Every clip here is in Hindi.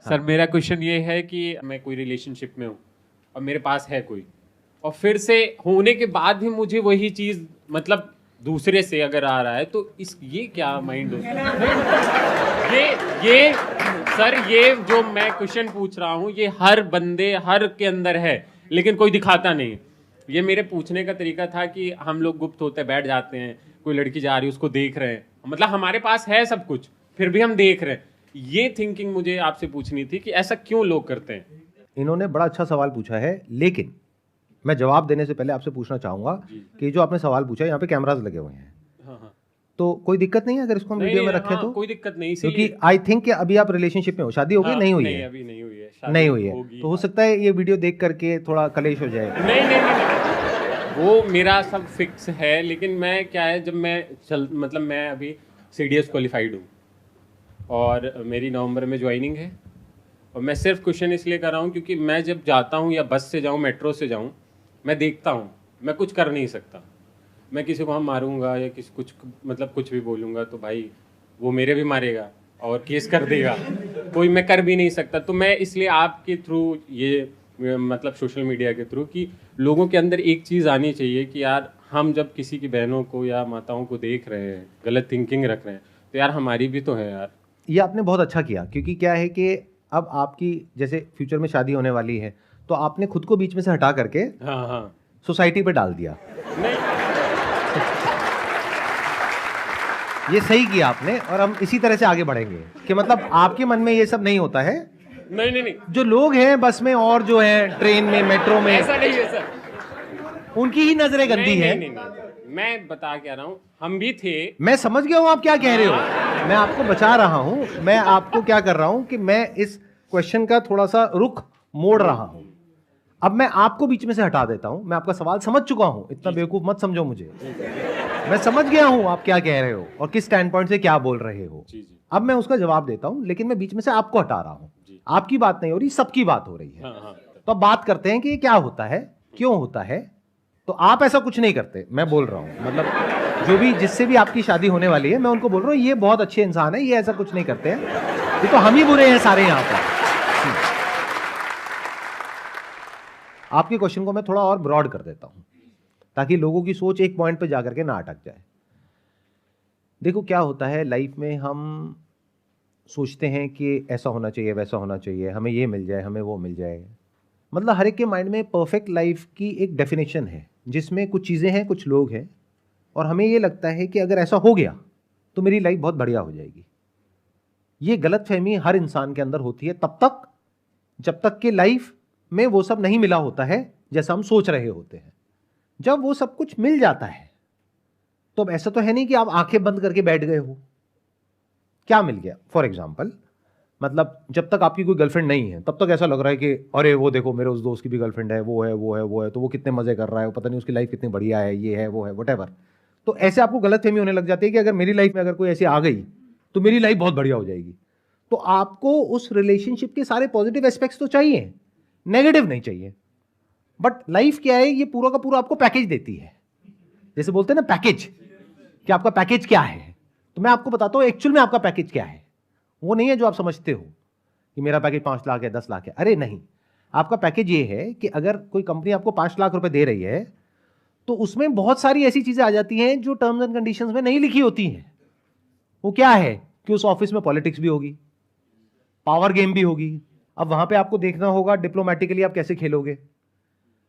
सर मेरा क्वेश्चन ये है कि मैं कोई रिलेशनशिप में हूँ और मेरे पास है कोई, और फिर से होने के बाद भी मुझे वही चीज मतलब दूसरे से अगर आ रहा है तो इस ये क्या माइंड होता है? ये सर ये जो मैं क्वेश्चन पूछ रहा हूँ ये हर बंदे हर के अंदर है, लेकिन कोई दिखाता नहीं। ये मेरे पूछने का तरीका था कि हम लोग गुप्त होते बैठ जाते हैं, कोई लड़की जा रही है उसको देख रहे हैं, मतलब हमारे पास है सब कुछ फिर भी हम देख रहे हैं। ये थिंकिंग मुझे आपसे पूछनी थी कि ऐसा क्यों लोग करते हैं। इन्होंने बड़ा अच्छा सवाल पूछा है, लेकिन मैं जवाब देने से पहले आपसे पूछना चाहूंगा कि जो आपने सवाल पूछा है यहाँ पे कैमरास लगे हुए हैं, हाँ। तो कोई दिक्कत नहीं है अगर इसको हम वीडियो में रखें? तो कोई दिक्कत नहीं, क्योंकि आई थिंक कि अभी आप रिलेशनशिप में हो, शादी हो गई? नहीं हुई है? अभी नहीं हुई है, नहीं हुई है, तो हो सकता है ये वीडियो देख करके थोड़ा कलेश हो जाए। नहीं, वो मेरा सब फिक्स है, लेकिन मैं क्या है जब मैं मैं अभी CDS क्वालिफाइड हूँ और मेरी नवंबर में ज्वाइनिंग है, और मैं सिर्फ क्वेश्चन इसलिए कर रहा हूँ क्योंकि मैं जब जाता हूँ या बस से जाऊँ मेट्रो से जाऊँ मैं देखता हूँ, मैं कुछ कर नहीं सकता। मैं किसी को हम मारूंगा या किसी कुछ मतलब कुछ भी बोलूँगा तो भाई वो मेरे भी मारेगा और केस कर देगा, कोई मैं कर भी नहीं सकता। तो मैं इसलिए आपके थ्रू ये मतलब सोशल मीडिया के थ्रू कि लोगों के अंदर एक चीज़ आनी चाहिए कि यार हम जब किसी की बहनों को या माताओं को देख रहे हैं, गलत थिंकिंग रख रहे हैं, तो यार हमारी भी तो है यार। ये आपने बहुत अच्छा किया, क्योंकि क्या है कि अब आपकी जैसे फ्यूचर में शादी होने वाली है, तो आपने खुद को बीच में से हटा करके हाँ सोसाइटी पे डाल दिया। नहीं ये सही किया आपने, और हम इसी तरह से आगे बढ़ेंगे कि मतलब आपके मन में ये सब नहीं होता है। नहीं जो लोग हैं बस में और जो है ट्रेन में मेट्रो में, ऐसा नहीं है सर, उनकी ही नजरें गंदी है। नहीं, मैं बता क्या रहा हूँ, हम भी थे। मैं समझ गया हूँ आप क्या कह रहे हो, मैं आपको बचा रहा हूँ। मैं आपको क्या कर रहा हूँ कि मैं इस क्वेश्चन का थोड़ा सा रुख मोड़ रहा हूँ। अब मैं आपको बीच में से हटा देता हूँ। मैं आपका सवाल समझ चुका हूँ, इतना बेवकूफ मत समझो मुझे। मैं समझ गया हूँ आप क्या कह रहे हो और किस स्टैंड पॉइंट से क्या बोल रहे हो। अब मैं उसका जवाब देता हूँ, लेकिन मैं बीच में से आपको हटा रहा हूँ। आपकी बात नहीं हो रही, सबकी बात हो रही है। तो अब बात करते हैं कि ये क्या होता है, क्यों होता है। तो आप ऐसा कुछ नहीं करते, मैं बोल रहा हूँ, मतलब जो भी जिससे भी आपकी शादी होने वाली है, मैं उनको बोल रहा हूँ ये बहुत अच्छे इंसान है, ये ऐसा कुछ नहीं करते हैं, ये तो हम ही बुरे हैं सारे यहाँ पर। आपके क्वेश्चन को मैं थोड़ा और ब्रॉड कर देता हूं ताकि लोगों की सोच एक पॉइंट पे जाकर के ना अटक जाए। देखो क्या होता है लाइफ में, हम सोचते हैं कि ऐसा होना चाहिए, वैसा होना चाहिए, हमें ये मिल जाए, हमें वो मिल जाए। मतलब हर एक के माइंड में परफेक्ट लाइफ की एक डेफिनेशन है जिसमें कुछ चीज़ें हैं, कुछ लोग हैं, और हमें ये लगता है कि अगर ऐसा हो गया तो मेरी लाइफ बहुत बढ़िया हो जाएगी। ये गलतफहमी हर इंसान के अंदर होती है तब तक जब तक कि लाइफ में वो सब नहीं मिला होता है जैसा हम सोच रहे होते हैं। जब वो सब कुछ मिल जाता है तो अब ऐसा तो है नहीं कि आप आंखें बंद करके बैठ गए हो। क्या मिल गया? फॉर एग्जाम्पल, मतलब जब तक आपकी कोई गर्लफ्रेंड नहीं है तब तक ऐसा लग रहा है कि अरे वो देखो मेरे उस दोस्त की भी गर्लफ्रेंड है, वो है, तो वो कितने मजे कर रहा है, पता नहीं उसकी लाइफ कितनी बढ़िया है, ये है वो है व्हाटएवर। तो ऐसे आपको गलतफहमी होने लग जाती है कि अगर मेरी लाइफ में अगर कोई ऐसी आ गई तो मेरी लाइफ बहुत बढ़िया हो जाएगी। तो आपको उस रिलेशनशिप के सारे पॉजिटिव एस्पेक्ट्स तो चाहिए, नेगेटिव नहीं चाहिए। बट लाइफ क्या है, ये पूरा का पूरा आपको पैकेज देती है। जैसे बोलते हैं ना पैकेज, कि आपका पैकेज क्या है। तो मैं आपको बताता हूं एक्चुअल में आपका पैकेज क्या है। वो नहीं है जो आप समझते हो कि मेरा पैकेज 5 लाख है, 10 लाख है। अरे नहीं, आपका पैकेज ये है कि अगर कोई कंपनी आपको 5 लाख रुपए दे रही है तो उसमें बहुत सारी ऐसी चीजें आ जाती हैं जो टर्म्स एंड कंडीशंस में नहीं लिखी होती हैं। वो क्या है कि उस ऑफिस में पॉलिटिक्स भी होगी, पावर गेम भी होगी। अब वहां पे आपको देखना होगा डिप्लोमेटिकली आप कैसे खेलोगे।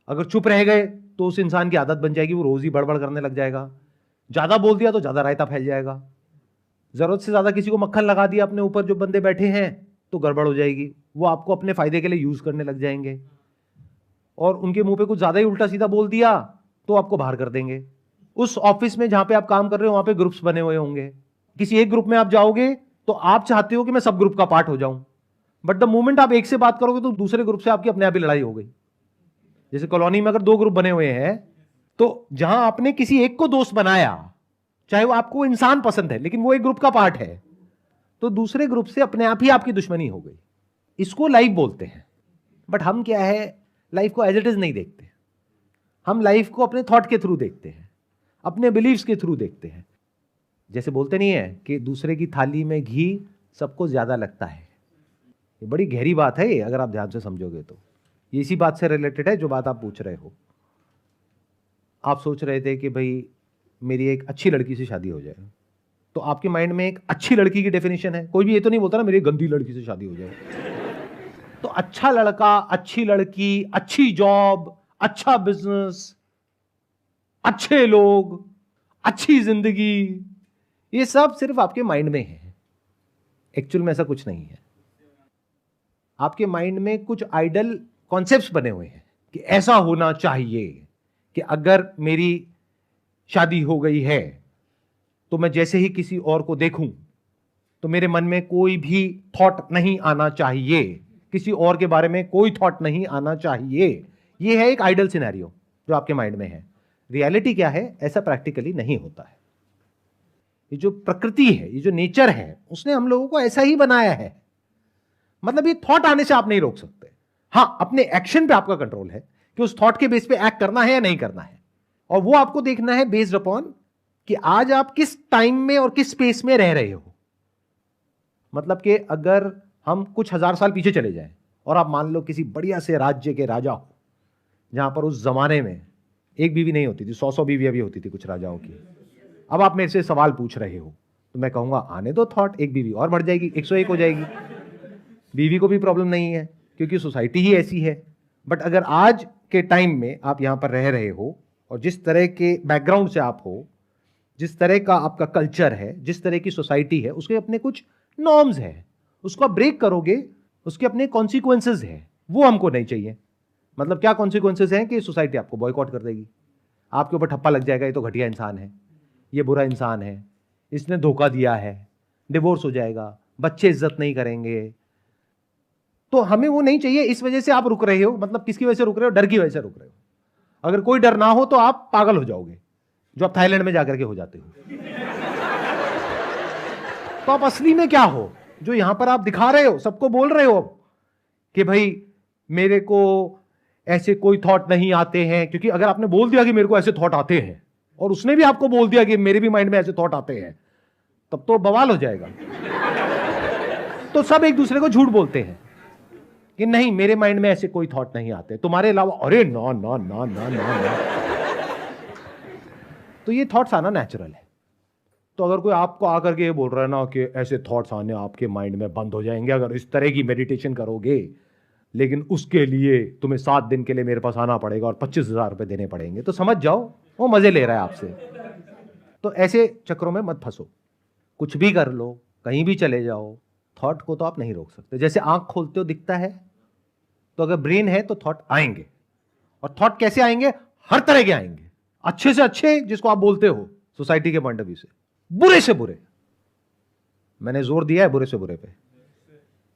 अगर चुप रह गए तो उस इंसान की आदत बन जाएगी, वो रोज ही बड़बड़ करने लग जाएगा। ज्यादा बोल दिया तो ज्यादा रायता फैल जाएगा। जरूरत से ज्यादा किसी को मक्खन लगा दिया अपने ऊपर जो बंदे बैठे हैं तो गड़बड़ हो जाएगी। वो आपको अपने फायदे के लिए यूज करने लग जाएंगे, और उनके मुंह पे कुछ ज्यादा ही उल्टा सीधा बोल दिया तो आपको बाहर कर देंगे। उस ऑफिस में जहां पे आप काम कर रहे हो वहां पे ग्रुप्स बने हुए होंगे। किसी एक ग्रुप में आप जाओगे तो आप चाहते हो कि मैं सब ग्रुप का पार्ट हो जाऊं, बट द मोमेंट आप एक से बात करोगे तो दूसरे ग्रुप से आपकी अपने आप ही लड़ाई हो गई। जैसे कॉलोनी में अगर 2 ग्रुप बने हुए हैं तो जहां आपने किसी एक को दोस्त बनाया, चाहे वो आपको इंसान पसंद है लेकिन वो एक ग्रुप का पार्ट है, तो दूसरे ग्रुप से अपने आप ही आपकी दुश्मनी हो गई। इसको लाइफ बोलते हैं। बट हम क्या है, लाइफ को एज इट इज नहीं देखते। हम लाइफ को अपने थॉट के थ्रू देखते हैं, अपने बिलीव्स के थ्रू देखते हैं। जैसे बोलते नहीं है कि दूसरे की थाली में घी सबको ज्यादा लगता है। ये बड़ी गहरी बात है ये, अगर आप ध्यान से समझोगे तो ये इसी बात से रिलेटेड है जो बात आप पूछ रहे हो। आप सोच रहे थे कि भाई मेरी एक अच्छी लड़की से शादी हो जाए, तो आपके माइंड में एक अच्छी लड़की की डेफिनेशन है। कोई भी ये तो नहीं बोलता ना मेरी गंदी लड़की से शादी हो जाए। तो अच्छा लड़का, अच्छी लड़की, अच्छी जॉब, अच्छा बिजनेस, अच्छे लोग, अच्छी जिंदगी, ये सब सिर्फ आपके माइंड में है। एक्चुअल में ऐसा कुछ नहीं है। आपके माइंड में कुछ आइडल कॉन्सेप्ट्स बने हुए हैं कि ऐसा होना चाहिए कि अगर मेरी शादी हो गई है तो मैं जैसे ही किसी और को देखूं तो मेरे मन में कोई भी थॉट नहीं आना चाहिए, किसी और के बारे में कोई थॉट नहीं आना चाहिए। यह है एक आइडल सिनेरियो जो आपके माइंड में है। रियलिटी क्या है? ऐसा प्रैक्टिकली नहीं होता है। ये जो प्रकृति है, ये जो नेचर है, उसने हम लोगों को ऐसा ही बनाया है। मतलब ये थॉट आने से आप नहीं रोक सकते। हां, अपने एक्शन पे आपका कंट्रोल है कि उस थॉट के बेस पे एक्ट करना है या नहीं करना है, और वो आपको देखना है बेस्ड अपॉन कि आज आप किस टाइम में और किस स्पेस में रह रहे हो। मतलब कि अगर हम कुछ हजार साल पीछे चले जाएं और आप मान लो किसी बढ़िया से राज्य के राजा हो, जहां पर उस जमाने में एक बीवी नहीं होती थी, 100 बीवियां भी होती थी कुछ राजाओं की। अब आप मेरे से सवाल पूछ रहे हो तो मैं कहूंगा आने दो थॉट, एक बीवी और बढ़ जाएगी, 101 हो जाएगी। बीवी को भी प्रॉब्लम नहीं है क्योंकि सोसाइटी ही ऐसी है। बट अगर आज के टाइम में आप यहां पर रह रहे हो और जिस तरह के बैकग्राउंड से आप हो, जिस तरह का आपका कल्चर है, जिस तरह की सोसाइटी है, उसके अपने कुछ नॉर्म्स है। उसको आप ब्रेक करोगे, उसके अपने कॉन्सिक्वेंसेज है, वो हमको नहीं चाहिए। मतलब क्या कॉन्सिक्वेंसेज हैं कि सोसाइटी आपको बॉयकॉट कर देगी, आपके ऊपर ठप्पा लग जाएगा, ये तो घटिया इंसान है, ये बुरा इंसान है, इसने धोखा दिया है, डिवोर्स हो जाएगा, बच्चे इज्जत नहीं करेंगे। तो हमें वो नहीं चाहिए। इस वजह से आप रुक रहे हो। मतलब किसकी वजह से रुक रहे हो? डर की वजह से रुक रहे हो। अगर कोई डर ना हो तो आप पागल हो जाओगे, जो आप थाईलैंड में जाकर के हो जाते हो। तो आप असली में क्या हो? जो यहां पर आप दिखा रहे हो, सबको बोल रहे हो कि भाई मेरे को ऐसे कोई थॉट नहीं आते हैं। क्योंकि अगर आपने बोल दिया कि मेरे को ऐसे थॉट आते हैं और उसने भी आपको बोल दिया कि मेरे भी माइंड में ऐसे थॉट आते हैं, तब तो बवाल हो जाएगा। तो सब एक दूसरे को झूठ बोलते हैं कि नहीं मेरे माइंड में ऐसे कोई थॉट नहीं आते तुम्हारे अलावा। अरे ना ना ना ना ना ना। तो ये थॉट्स आना नेचुरल है। तो अगर कोई आपको आकर के ये बोल रहा है ना कि ऐसे थॉट्स आने आपके माइंड में बंद हो जाएंगे अगर इस तरह की मेडिटेशन करोगे, लेकिन उसके लिए तुम्हें 7 दिन के लिए मेरे पास आना पड़ेगा और 25,000 रुपए देने पड़ेंगे, तो समझ जाओ वो मजे ले रहा है आपसे। तो ऐसे चक्रों में मत फंसो। कुछ भी कर लो, कहीं भी चले जाओ, थॉट को तो आप नहीं रोक सकते। जैसे आंख खोलते हो दिखता है, तो अगर ब्रेन है तो थॉट आएंगे। और थॉट कैसे आएंगे? हर तरह के आएंगे। अच्छे से अच्छे, जिसको आप बोलते हो सोसाइटी के पॉइंट ऑफ व्यू से, बुरे से बुरे। मैंने जोर दिया है बुरे से बुरे पे,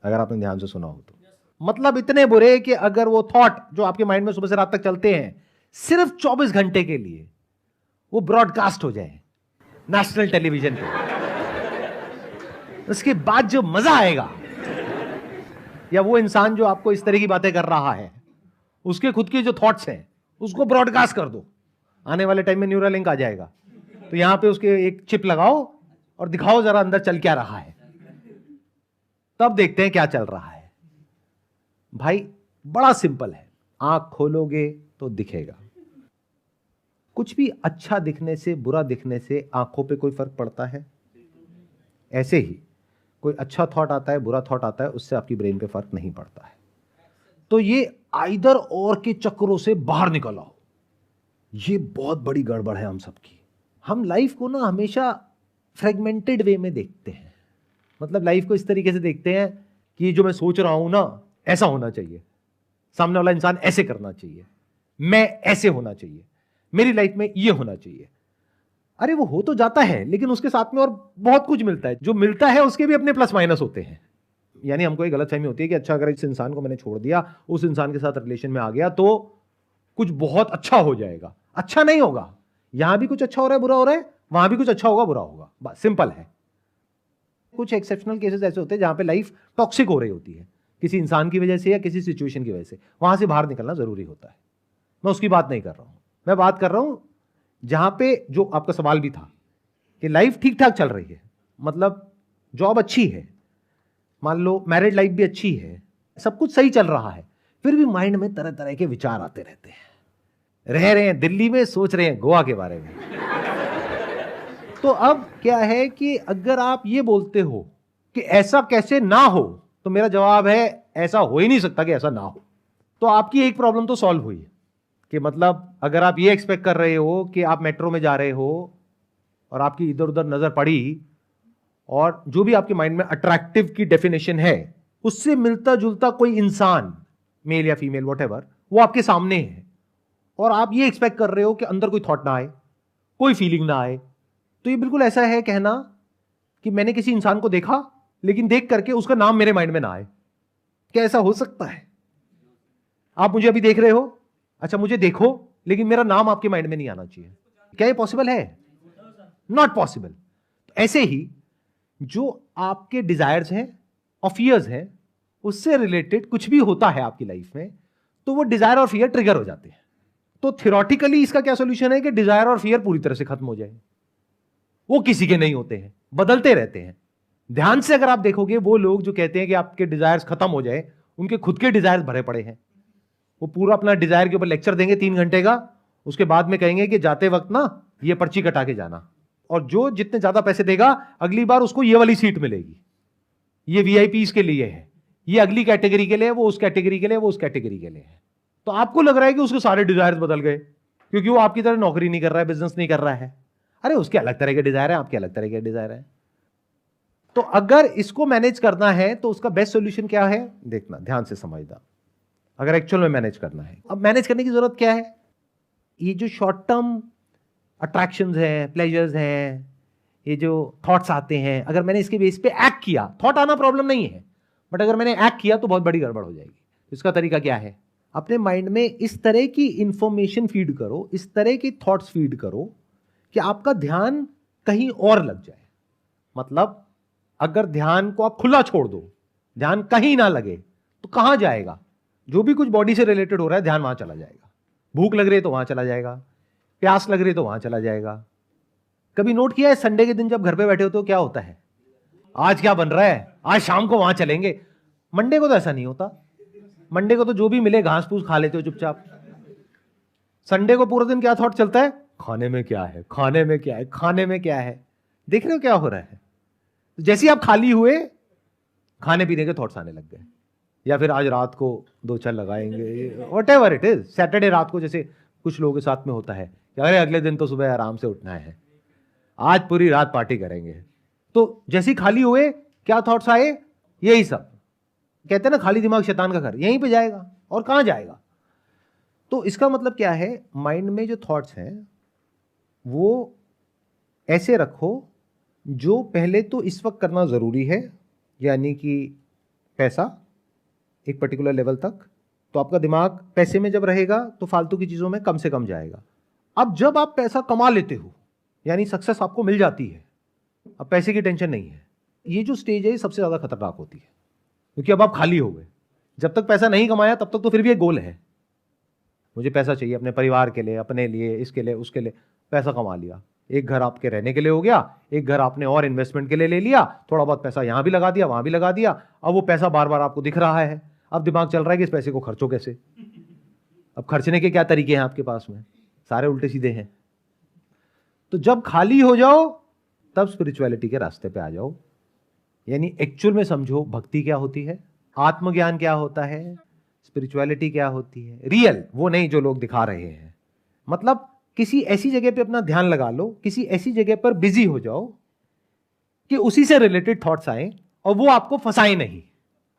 अगर आपने ध्यान से सुना हो तो। मतलब इतने बुरे कि अगर वो थॉट जो आपके माइंड में सुबह से रात तक चलते हैं, सिर्फ 24 घंटे के लिए वो ब्रॉडकास्ट हो जाए नेशनल टेलीविजन पे, उसके बाद जो मजा आएगा, या वो इंसान जो आपको इस तरह की बातें कर रहा है उसके खुद के जो थॉट्स हैं उसको ब्रॉडकास्ट कर दो। आने वाले टाइम में न्यूरल लिंक आ जाएगा, तो यहां पे उसके एक चिप लगाओ और दिखाओ जरा अंदर चल क्या रहा है, तब देखते हैं क्या चल रहा है। भाई बड़ा सिंपल है, आंख खोलोगे तो दिखेगा। कुछ भी अच्छा दिखने से, बुरा दिखने से आंखों पे कोई फर्क पड़ता है? ऐसे ही कोई अच्छा थॉट आता है, बुरा थॉट आता है, उससे आपकी ब्रेन पे फर्क नहीं पड़ता है। तो ये आइदर और के चक्रों से बाहर निकल आओ। ये बहुत बड़ी गड़बड़ है हम सबकी। हम लाइफ को ना हमेशा फ्रेगमेंटेड वे में देखते हैं। मतलब लाइफ को इस तरीके से देखते हैं कि जो मैं सोच रहा हूं ना ऐसा होना चाहिए, सामने वाला इंसान ऐसे करना चाहिए, मैं ऐसे होना चाहिए, मेरी लाइफ में ये होना चाहिए। अरे वो हो तो जाता है, लेकिन उसके साथ में और बहुत कुछ मिलता है। जो मिलता है उसके भी अपने प्लस माइनस होते हैं। यानी हमको एक गलतफहमी होती है कि अच्छा अगर इस इंसान को मैंने छोड़ दिया, उस इंसान के साथ रिलेशन में आ गया तो कुछ बहुत अच्छा हो जाएगा। अच्छा नहीं होगा। यहां भी कुछ अच्छा हो रहा है, बुरा हो रहा है, वहां भी कुछ अच्छा होगा, बुरा होगा। बस सिंपल है। कुछ एक्सेप्शनल केसेस ऐसे होते हैं जहां पे लाइफ टॉक्सिक हो रही होती है, किसी इंसान की वजह से या किसी सिचुएशन की वजह से। वहां से बाहर निकलना जरूरी होता है। मैं उसकी बात नहीं कर रहा हूं, मैं बात कर रहा हूं जहां पे जो आपका सवाल भी था कि लाइफ ठीक ठाक चल रही है, मतलब जॉब अच्छी है, मान लो मैरिड लाइफ भी अच्छी है, सब कुछ सही चल रहा है, फिर भी माइंड में तरह तरह के विचार आते रहते हैं। रह रहे हैं दिल्ली में, सोच रहे हैं गोवा के बारे में। तो अब क्या है कि अगर आप ये बोलते हो कि ऐसा कैसे ना हो, तो मेरा जवाब है ऐसा हो ही नहीं सकता कि ऐसा ना हो। तो आपकी एक प्रॉब्लम तो सॉल्व हुई कि मतलब अगर आप ये एक्सपेक्ट कर रहे हो कि आप मेट्रो में जा रहे हो और आपकी इधर उधर नजर पड़ी और जो भी आपके माइंड में अट्रैक्टिव की डेफिनेशन है उससे मिलता जुलता कोई इंसान, मेल या फीमेल व्हाटएवर, वो आपके सामने है और आप ये एक्सपेक्ट कर रहे हो कि अंदर कोई थॉट ना आए, कोई फीलिंग ना आए, तो ये बिल्कुल ऐसा है कहना कि मैंने किसी इंसान को देखा लेकिन देख करके उसका नाम मेरे माइंड में ना आए। क्या ऐसा हो सकता है? आप मुझे अभी देख रहे हो, अच्छा मुझे देखो, लेकिन मेरा नाम आपके माइंड में नहीं आना चाहिए। क्या ये पॉसिबल है? Not possible. ऐसे ही जो आपके डिजायर्स हैं और फियर्स हैं, उससे रिलेटेड कुछ भी होता है आपकी लाइफ में, तो वो डिजायर और फियर ट्रिगर हो जाते हैं। तो थियोरेटिकली इसका क्या सॉल्यूशन है कि डिजायर और फियर पूरी तरह से खत्म हो जाए। वो किसी के नहीं होते हैं, बदलते रहते हैं। ध्यान से अगर आप देखोगे, वो लोग जो कहते हैं कि आपके डिजायर्स खत्म हो जाए, उनके खुद के डिजायर्स भरे पड़े हैं। वो पूरा अपना डिजायर के ऊपर लेक्चर देंगे 3 घंटे का, उसके बाद में कहेंगे कि जाते वक्त ना ये पर्ची कटा के जाना, और जो जितने ज्यादा पैसे देगा अगली बार उसको ये वाली सीट मिलेगी, ये वीआईपीज के लिए है, ये अगली कैटेगरी के लिए, वो उस कैटेगरी के लिए, वो उस कैटेगरी के लिए है। तो आपको लग रहा है कि उसके सारे डिजायर्स बदल गए क्योंकि वो आपकी तरह नौकरी नहीं कर रहा है, बिजनेस नहीं कर रहा है। अरे उसके अलग तरह के डिजायर है, आपके अलग तरह के डिजायर है। तो अगर इसको मैनेज करना है तो उसका बेस्ट सॉल्यूशन क्या है, देखना, ध्यान से समझना। अगर एक्चुअल में मैनेज करना है, अब मैनेज करने की जरूरत क्या है? ये जो शॉर्ट टर्म अट्रैक्शंस हैं, प्लेजर्स हैं, ये जो थॉट्स आते हैं, अगर मैंने इसके बेस पे एक्ट किया, थॉट आना प्रॉब्लम नहीं है, बट अगर मैंने एक्ट किया तो बहुत बड़ी गड़बड़ हो जाएगी। इसका तरीका क्या है? अपने माइंड में इस तरह की इंफॉर्मेशन फीड करो, इस तरह की थॉट्स फीड करो कि आपका ध्यान कहीं और लग जाए। मतलब अगर ध्यान को आप खुला छोड़ दो, ध्यान कहीं ना लगे, तो कहां जाएगा? जो भी कुछ बॉडी से रिलेटेड हो रहा है, ध्यान वहां चला जाएगा। भूख लग रही है तो वहां चला जाएगा, प्यास लग रही है तो वहां चला जाएगा। कभी नोट किया है संडे के दिन जब घर पे बैठे होते हो क्या होता है? आज क्या बन रहा है, आज शाम को वहां चलेंगे। मंडे को तो ऐसा नहीं होता। मंडे को तो जो भी मिले घास फूस खा लेते हो चुपचाप। संडे को पूरा दिन क्या थॉट चलता है? खाने में क्या है, खाने में क्या है, खाने में क्या है। देख रहे हो क्या हो रहा है? जैसे ही आप खाली हुए, खाने पीने के थॉट्स आने लग गए, या फिर आज रात को 2 चार लगाएंगे, व्हाटएवर इट इज। सैटरडे रात को जैसे कुछ लोगों के साथ में होता है कि अरे अगले दिन तो सुबह आराम से उठना है, आज पूरी रात पार्टी करेंगे। तो जैसे ही खाली हुए, क्या थॉट्स आए? यही सब। कहते हैं ना, खाली दिमाग शैतान का घर, यहीं पे जाएगा और कहां जाएगा। तो इसका मतलब क्या है? माइंड में जो थॉट्स हैं वो ऐसे रखो, जो पहले तो इस वक्त करना जरूरी है, यानी कि पैसा एक पर्टिकुलर लेवल तक, तो आपका दिमाग पैसे में जब रहेगा तो फालतू की चीजों में कम से कम जाएगा। अब जब आप पैसा कमा लेते हो, यानी सक्सेस आपको मिल जाती है, अब पैसे की टेंशन नहीं है। ये जो स्टेज है ये सबसे ज्यादा खतरनाक होती है, क्योंकि अब आप खाली हो गए। जब तक पैसा नहीं कमाया तब तक तो फिर भी एक गोल है, मुझे पैसा चाहिए अपने परिवार के लिए, अपने लिए, इसके लिए, उसके लिए। पैसा कमा लिया, एक घर आपके रहने के लिए हो गया, एक घर आपने और इन्वेस्टमेंट के लिए ले लिया, थोड़ा बहुत पैसा यहां भी लगा दिया, वहां भी लगा दिया। अब वो पैसा बार बार आपको दिख रहा है, अब दिमाग चल रहा है कि इस पैसे को खर्चो कैसे। अब खर्चने के क्या तरीके हैं आपके पास में? सारे उल्टे सीधे हैं। तो जब खाली हो जाओ तब स्पिरिचुअलिटी के रास्ते पे आ जाओ, यानी एक्चुअल में समझो भक्ति क्या होती है, आत्मज्ञान क्या होता है, स्पिरिचुअलिटी क्या होती है, रियल, वो नहीं जो लोग दिखा रहे हैं। मतलब किसी ऐसी जगह पे अपना ध्यान लगा लो, किसी ऐसी जगह पर बिजी हो जाओ कि उसी से रिलेटेड थॉट्स आए और वो आपको फंसाए नहीं,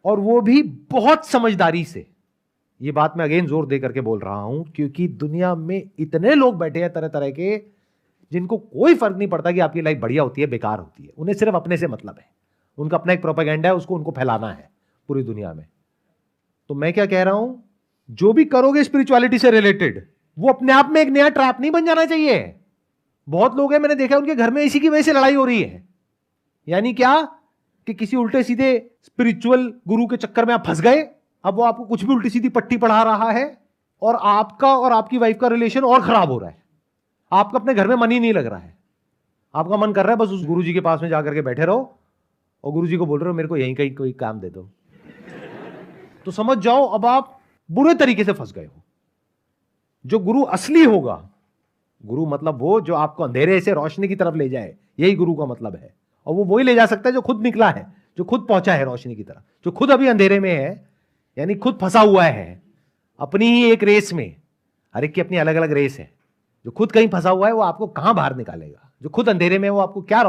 और वो भी बहुत समझदारी से। ये बात मैं अगेन जोर दे करके बोल रहा हूं क्योंकि दुनिया में इतने लोग बैठे हैं तरह तरह के, जिनको कोई फर्क नहीं पड़ता कि आपकी लाइफ बढ़िया होती है बेकार होती है। उन्हें सिर्फ अपने से मतलब है, उनका अपना एक प्रोपेगेंडा है, उसको उनको फैलाना है पूरी दुनिया में। तो मैं क्या कह रहा हूं, जो भी करोगे स्पिरिचुअलिटी से रिलेटेड, वो अपने आप में एक नया ट्रैप नहीं बन जाना चाहिए। बहुत लोग हैं, मैंने देखा उनके घर में इसी की वजह से लड़ाई हो रही है। यानी क्या कि किसी उल्टे सीधे स्पिरिचुअल गुरु के चक्कर में आप फंस गए, अब वो आपको कुछ भी उल्टी सीधी पट्टी पढ़ा रहा है और आपका और आपकी वाइफ का रिलेशन और खराब हो रहा है। आपका अपने घर में मन ही नहीं लग रहा है, आपका मन कर रहा है बस उस गुरु जी के पास में जाकर के बैठे रहो और गुरुजी को बोल रहे हो मेरे को यहीं कहीं कोई काम दे दो, तो समझ जाओ अब आप बुरे तरीके से फंस गए हो। जो गुरु असली होगा, गुरु मतलब वो जो आपको अंधेरे से रोशनी की तरफ ले जाए, यही गुरु का मतलब है। और वो वही ले जा सकता है जो खुद निकला है, जो खुद पहुंचा है रोशनी की तरफ। जो खुद अभी अंधेरे में है, यानी खुद फंसा हुआ है अपनी ही एक रेस में, हर एक की अपनी अलग अलग रेस है। जो खुद कहीं फंसा हुआ है वो आपको कहां बाहर निकालेगा, जो खुद अंधेरे में है वो आपको क्या